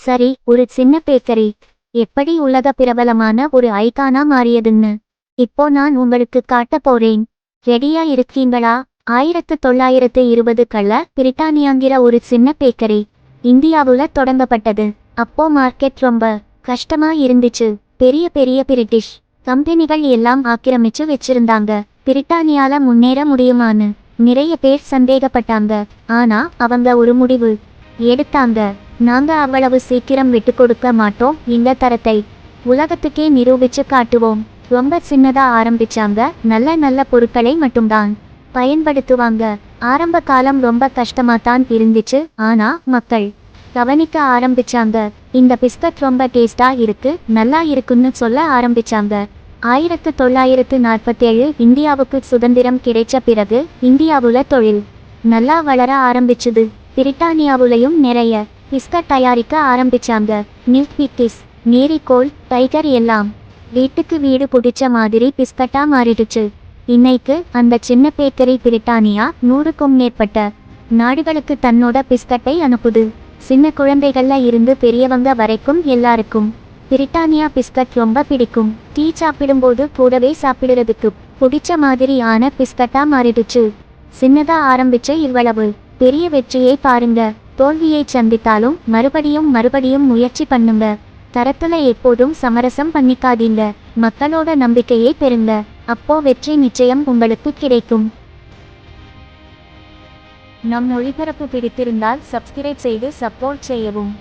சரி, ஒரு சின்ன பேக்கரி எப்படி உலக பிரபலமான ஒரு ஐகானா மாறியதுன்னு இப்போ நான் உங்களுக்கு காட்ட போறேன். ரெடியா இருக்கீங்களா? 1920 பிரிட்டானியாங்கிற ஒரு சின்ன பேக்கரி இந்தியாவுல தொடங்கப்பட்டது. அப்போ மார்க்கெட் ரொம்ப கஷ்டமா இருந்துச்சு. பெரிய பெரிய பிரிட்டிஷ் கம்பெனிகள் எல்லாம் ஆக்கிரமிச்சு வச்சிருந்தாங்க. பிரிட்டானியால முன்னேற முடியுமான்னு நிறைய பேர் சந்தேகப்பட்டாங்க. ஆனா அவங்க ஒரு முடிவு எடுத்தாங்க. நாங்க அவ்வளவு சீக்கிரம் விட்டு கொடுக்க மாட்டோம். இந்த தரத்தை உலகத்துக்கே நிரூபிச்சு காட்டுவோம். ரொம்ப சின்னதா ஆரம்பிச்சாங்க. நல்ல நல்ல பொருட்களை மட்டும்தான் பயன்படுத்துவாங்க. ஆரம்ப காலம் ரொம்ப கஷ்டமாத்தான் இருந்துச்சு. ஆனா மக்கள் கவனிக்க ஆரம்பிச்சாங்க. இந்த பிஸ்கட் ரொம்ப டேஸ்டா இருக்கு, நல்லா இருக்குன்னு சொல்ல ஆரம்பிச்சாங்க. 1947 இந்தியாவுக்கு சுதந்திரம் கிடைச்ச பிறகு இந்தியாவுல தொழில் நல்லா வளர ஆரம்பிச்சுது. பிரிட்டானியாவுலையும் நிறைய பிஸ்கட் தயாரிக்க ஆரம்பிச்சாங்க. மில்க் பிக்கிஸ், மேரிகோல்ட், டைகர் எல்லாம் வீட்டுக்கு வீடு பிடிச்ச மாதிரி பிஸ்கட்டா மாறிடுச்சு. இன்னைக்கு அந்த சின்ன பேக்கரி பிரிட்டானியா 100க்கும் மேற்பட்ட நாடுகளுக்கு தன்னோட பிஸ்கட்டை அனுப்புது. சின்ன குழந்தைகள்ல இருந்து பெரியவங்க வரைக்கும் எல்லாருக்கும் பிரிட்டானியா பிஸ்கட் ரொம்ப பிடிக்கும். டீ சாப்பிடும்போது கூடவே சாப்பிடுறதுக்கு பிடிச்ச மாதிரி ஆன பிஸ்கட்டா மாறிடுச்சு. சின்னதா ஆரம்பிச்ச இவ்வளவு பெரிய வெற்றியை பாருங்க. தோல்வியை சந்தித்தாலும் மறுபடியும் மறுபடியும் முயற்சி பண்ணுங்க. தரத்துல எப்போதும் சமரசம் பண்ணிக்காதீங்க. மக்களோட நம்பிக்கையை பெறுங்க. அப்போ வெற்றி நிச்சயம் உங்களுக்கு கிடைக்கும். நம் ஒளிபரப்பு பிடித்திருந்தால் சப்ஸ்கிரைப் செய்து சப்போர்ட் செய்யவும்.